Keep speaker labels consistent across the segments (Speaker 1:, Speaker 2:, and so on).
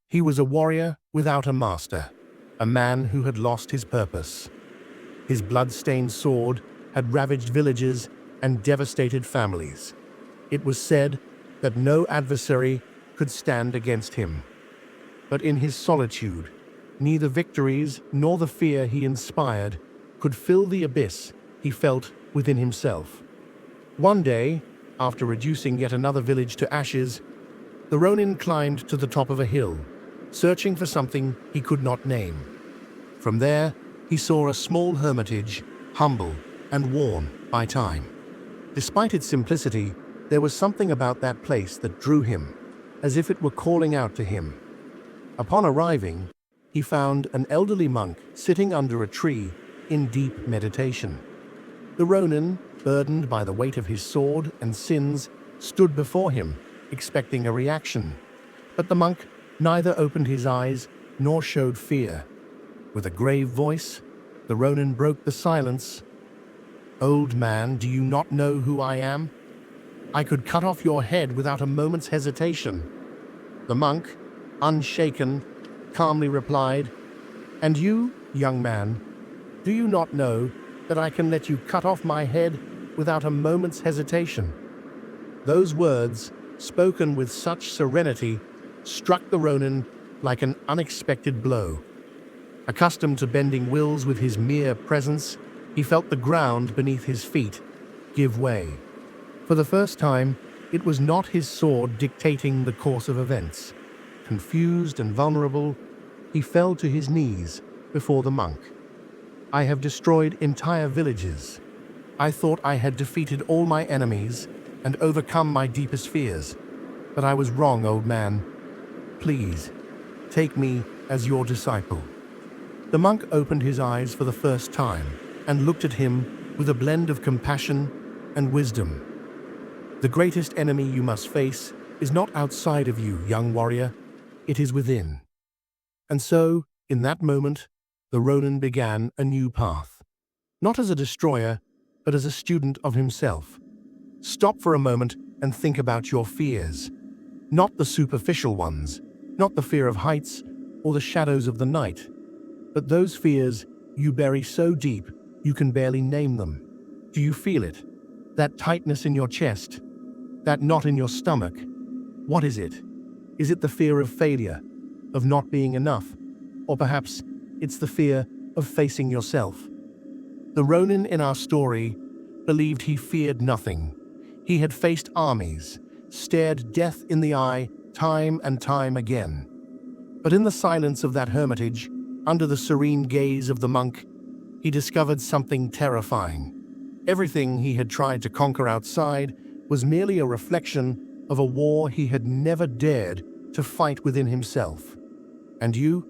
Speaker 1: He was a warrior without a master, a man who had lost his purpose. His blood-stained sword had ravaged villages and devastated families. It was said that no adversary could stand against him. But in his solitude, neither victories nor the fear he inspired could fill the abyss he felt within himself. One day, after reducing yet another village to ashes, the Ronin climbed to the top of a hill, searching for something he could not name. From there, he saw a small hermitage, humble and worn by time. Despite its simplicity, there was something about that place that drew him, as if it were calling out to him. Upon arriving, he found an elderly monk sitting under a tree in deep meditation. The Ronin, burdened by the weight of his sword and sins, stood before him, expecting a reaction. But the monk neither opened his eyes nor showed fear. With a grave voice, the Ronin broke the silence. "Old man, do you not know who I am? I could cut off your head without a moment's hesitation." The monk, unshaken, calmly replied, "And you, young man, do you not know that I can let you cut off my head without a moment's hesitation?" Those words, spoken with such serenity, struck the Ronin like an unexpected blow. Accustomed to bending wills with his mere presence, he felt the ground beneath his feet give way. For the first time, it was not his sword dictating the course of events. Confused and vulnerable, he fell to his knees before the monk. "I have destroyed entire villages. I thought I had defeated all my enemies and overcome my deepest fears. But I was wrong, old man. Please, take me as your disciple." The monk opened his eyes for the first time and looked at him with a blend of compassion and wisdom. "The greatest enemy you must face is not outside of you, young warrior. It is within." And so, in that moment, the Ronin began a new path. Not as a destroyer, but as a student of himself. Stop for a moment and think about your fears. Not the superficial ones, not the fear of heights or the shadows of the night, but those fears you bury so deep you can barely name them. Do you feel it? That tightness in your chest? That knot in your stomach? What is it? Is it the fear of failure, of not being enough? Or perhaps it's the fear of facing yourself? The Ronin in our story believed he feared nothing. He had faced armies, stared death in the eye time and time again. But in the silence of that hermitage, under the serene gaze of the monk, he discovered something terrifying. Everything he had tried to conquer outside was merely a reflection of a war he had never dared to fight within himself. And you?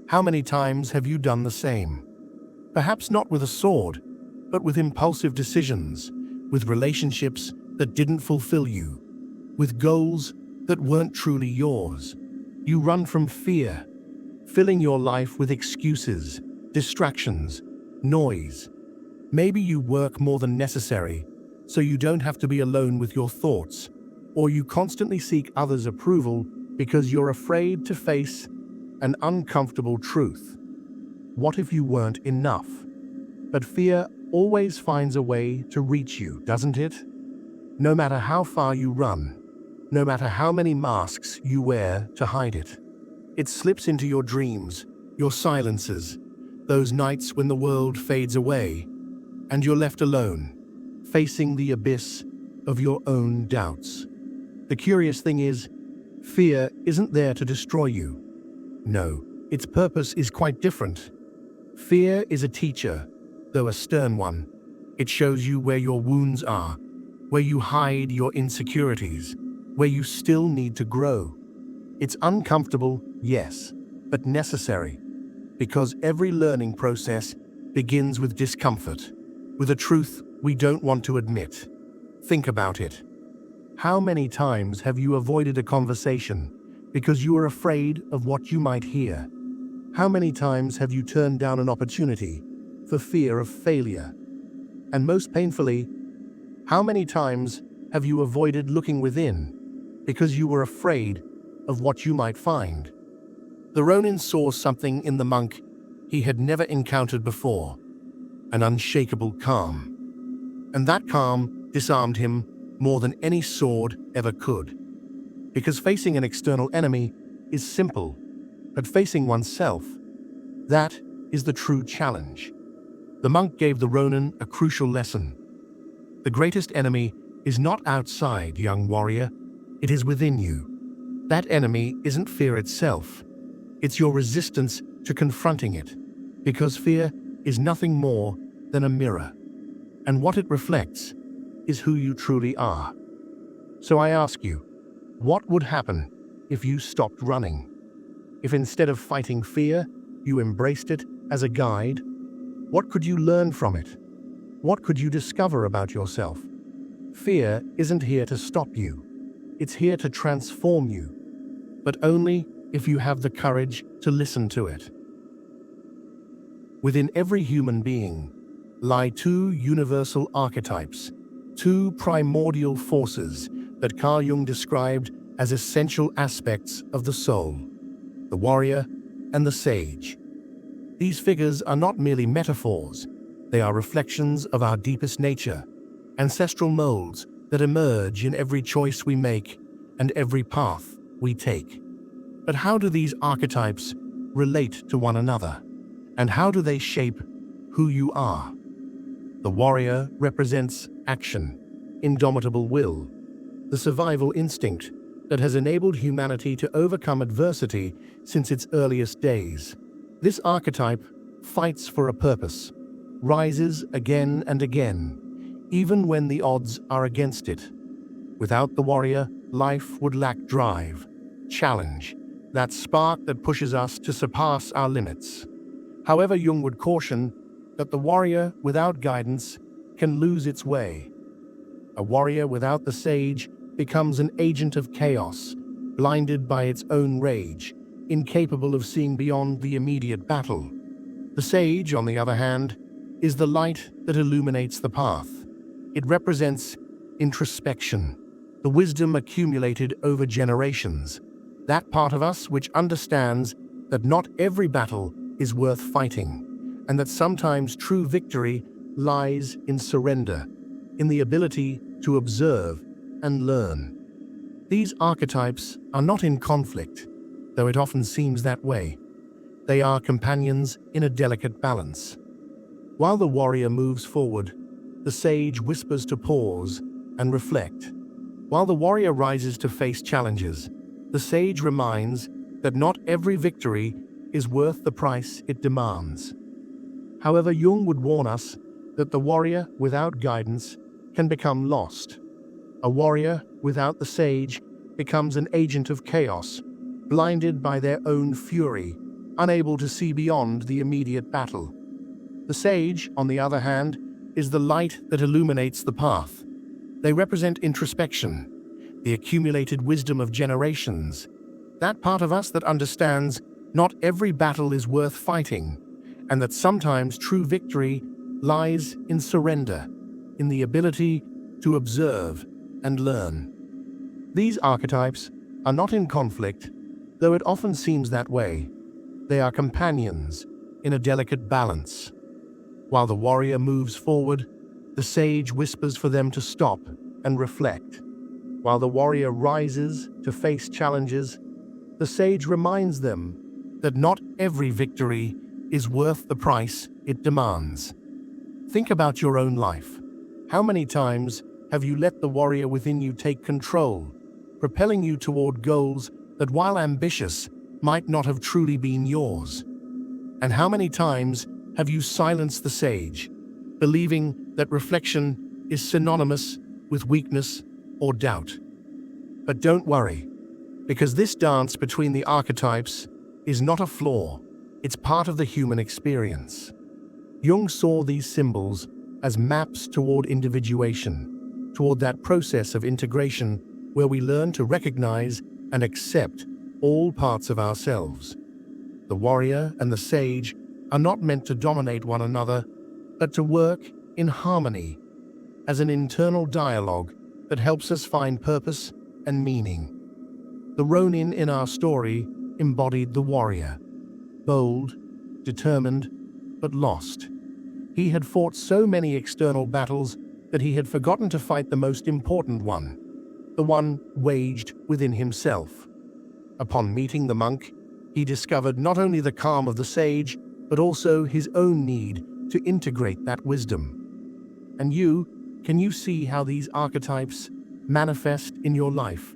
Speaker 1: How many times have you done the same? Perhaps not with a sword, but with impulsive decisions, with relationships that didn't fulfill you, with goals that weren't truly yours. You run from fear, filling your life with excuses, distractions, noise. Maybe you work more than necessary, so you don't have to be alone with your thoughts, or you constantly seek others' approval because you're afraid to face an uncomfortable truth. What if you weren't enough? But fear always finds a way to reach you, doesn't it? No matter how far you run, no matter how many masks you wear to hide it, it slips into your dreams, your silences, those nights when the world fades away, and you're left alone, facing the abyss of your own doubts. The curious thing is, fear isn't there to destroy you. No, its purpose is quite different. Fear is a teacher, though a stern one. It shows you where your wounds are, where you hide your insecurities, where you still need to grow. It's uncomfortable, yes, but necessary, because every learning process begins with discomfort, with a truth we don't want to admit. Think about it. How many times have you avoided a conversation because you were afraid of what you might hear? How many times have you turned down an opportunity for fear of failure? And most painfully, how many times have you avoided looking within because you were afraid of what you might find? The Ronin saw something in the monk he had never encountered before, an unshakable calm. And that calm disarmed him more than any sword ever could. Because facing an external enemy is simple, but facing oneself, that is the true challenge. The monk gave the Ronin a crucial lesson. The greatest enemy is not outside, young warrior. It is within you. That enemy isn't fear itself. It's your resistance to confronting it, because fear is nothing more than a mirror, and what it reflects is who you truly are. So I ask you, what would happen if you stopped running? If instead of fighting fear, you embraced it as a guide? What could you learn from it? What could you discover about yourself? Fear isn't here to stop you. It's here to transform you, but only if you have the courage to listen to it. Within every human being lie two universal archetypes, two primordial forces that Carl Jung described as essential aspects of the soul, the warrior and the sage. These figures are not merely metaphors, they are reflections of our deepest nature, ancestral molds that emerge in every choice we make and every path we take. But how do these archetypes relate to one another? And how do they shape who you are? The warrior represents action, indomitable will, the survival instinct that has enabled humanity to overcome adversity since its earliest days. This archetype fights for a purpose, rises again and again, even when the odds are against it. Without the warrior, life would lack drive, challenge, that spark that pushes us to surpass our limits. However, Jung would caution that the warrior without guidance can lose its way. A warrior without the sage becomes an agent of chaos, blinded by its own rage, incapable of seeing beyond the immediate battle. The sage, on the other hand, is the light that illuminates the path. It represents introspection, the wisdom accumulated over generations, that part of us which understands that not every battle is worth fighting, and that sometimes true victory lies in surrender, in the ability to observe and learn. These archetypes are not in conflict, though it often seems that way. They are companions in a delicate balance. While the warrior moves forward, the sage whispers to pause and reflect. While the warrior rises to face challenges, the sage reminds that not every victory is worth the price it demands. However, Jung would warn us that the warrior without guidance can become lost. A warrior without the sage becomes an agent of chaos, blinded by their own fury, unable to see beyond the immediate battle. The sage, on the other hand, is the light that illuminates the path. They represent introspection, the accumulated wisdom of generations, that part of us that understands not every battle is worth fighting, and that sometimes true victory lies in surrender, in the ability to observe and learn. These archetypes are not in conflict, though it often seems that way. They are companions in a delicate balance. While the warrior moves forward, the sage whispers for them to stop and reflect. While the warrior rises to face challenges, the sage reminds them that not every victory is worth the price it demands. Think about your own life. How many times have you let the warrior within you take control, propelling you toward goals that, while ambitious, might not have truly been yours? And how many times have you silenced the sage, believing that reflection is synonymous with weakness or doubt? But don't worry, because this dance between the archetypes is not a flaw, it's part of the human experience. Jung saw these symbols as maps toward individuation, toward that process of integration where we learn to recognize and accept all parts of ourselves. The warrior and the sage are not meant to dominate one another, but to work in harmony, as an internal dialogue that helps us find purpose and meaning. The Ronin in our story embodied the warrior. Bold, determined, but lost. He had fought so many external battles that he had forgotten to fight the most important one, the one waged within himself. Upon meeting the monk, he discovered not only the calm of the sage, but also his own need to integrate that wisdom. And can you see how these archetypes manifest in your life?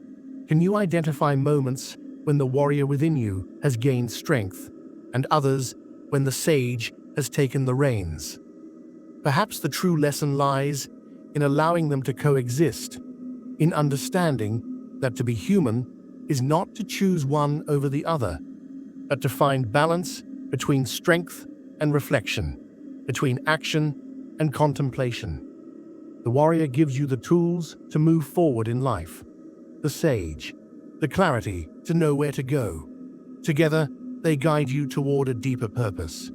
Speaker 1: Can you identify moments when the warrior within you has gained strength, and others when the sage has taken the reins? Perhaps the true lesson lies in allowing them to coexist, in understanding that to be human is not to choose one over the other, but to find balance between strength and reflection, between action and contemplation. The warrior gives you the tools to move forward in life, the sage, the clarity to know where to go. Together, they guide you toward a deeper purpose,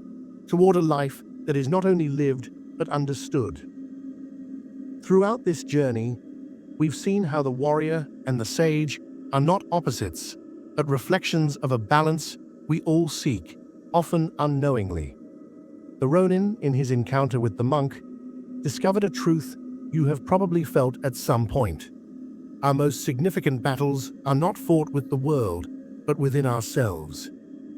Speaker 1: toward a life that is not only lived but understood. Throughout this journey, we've seen how the warrior and the sage are not opposites, but reflections of a balance we all seek, often unknowingly. The Ronin, in his encounter with the monk, discovered a truth you have probably felt at some point. Our most significant battles are not fought with the world, but within ourselves.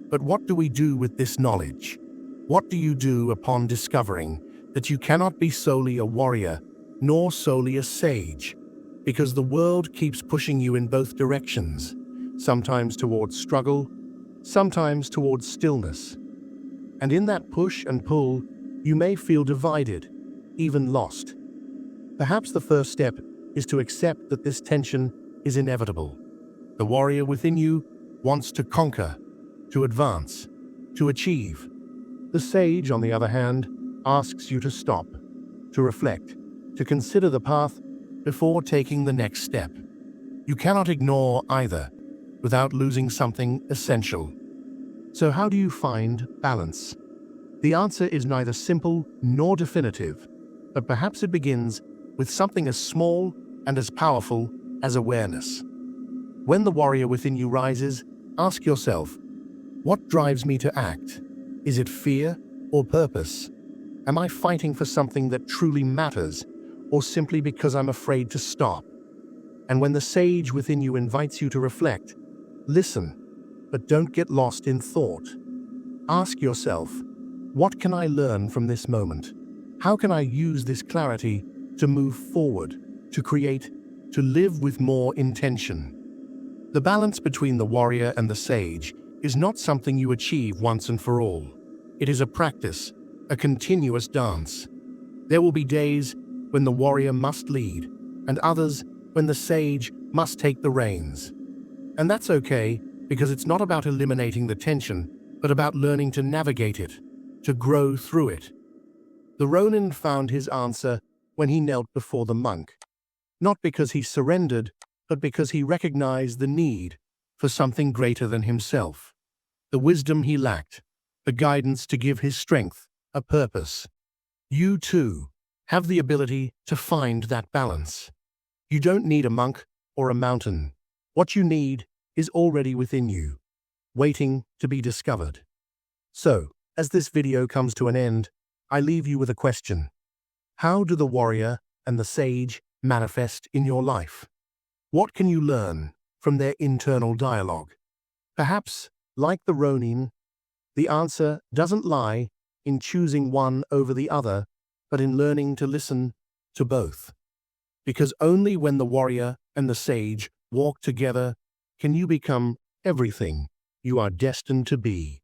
Speaker 1: But what do we do with this knowledge? What do you do upon discovering that you cannot be solely a warrior, nor solely a sage? Because the world keeps pushing you in both directions, sometimes towards struggle, sometimes towards stillness. And in that push and pull, you may feel divided, even lost. Perhaps the first step is to accept that this tension is inevitable. The warrior within you wants to conquer, to advance, to achieve. The sage, on the other hand, asks you to stop, to reflect, to consider the path before taking the next step. You cannot ignore either without losing something essential. So how do you find balance? The answer is neither simple nor definitive, but perhaps it begins with something as small and as powerful as awareness. When the warrior within you rises, ask yourself, what drives me to act? Is it fear or purpose? Am I fighting for something that truly matters, or simply because I'm afraid to stop? And when the sage within you invites you to reflect, listen, but don't get lost in thought. Ask yourself, what can I learn from this moment? How can I use this clarity to move forward, to create, to live with more intention? The balance between the warrior and the sage is not something you achieve once and for all. It is a practice, a continuous dance. There will be days when the warrior must lead, and others when the sage must take the reins. And that's okay, because it's not about eliminating the tension, but about learning to navigate it, to grow through it. The Ronin found his answer when he knelt before the monk, not because he surrendered, but because he recognized the need for something greater than himself. The wisdom he lacked, the guidance to give his strength a purpose. You, too, have the ability to find that balance. You don't need a monk or a mountain. What you need is already within you, waiting to be discovered. So, as this video comes to an end, I leave you with a question. How do the warrior and the sage manifest in your life? What can you learn from their internal dialogue? Perhaps, like the Ronin, the answer doesn't lie in choosing one over the other, but in learning to listen to both. Because only when the warrior and the sage walk together can you become everything you are destined to be.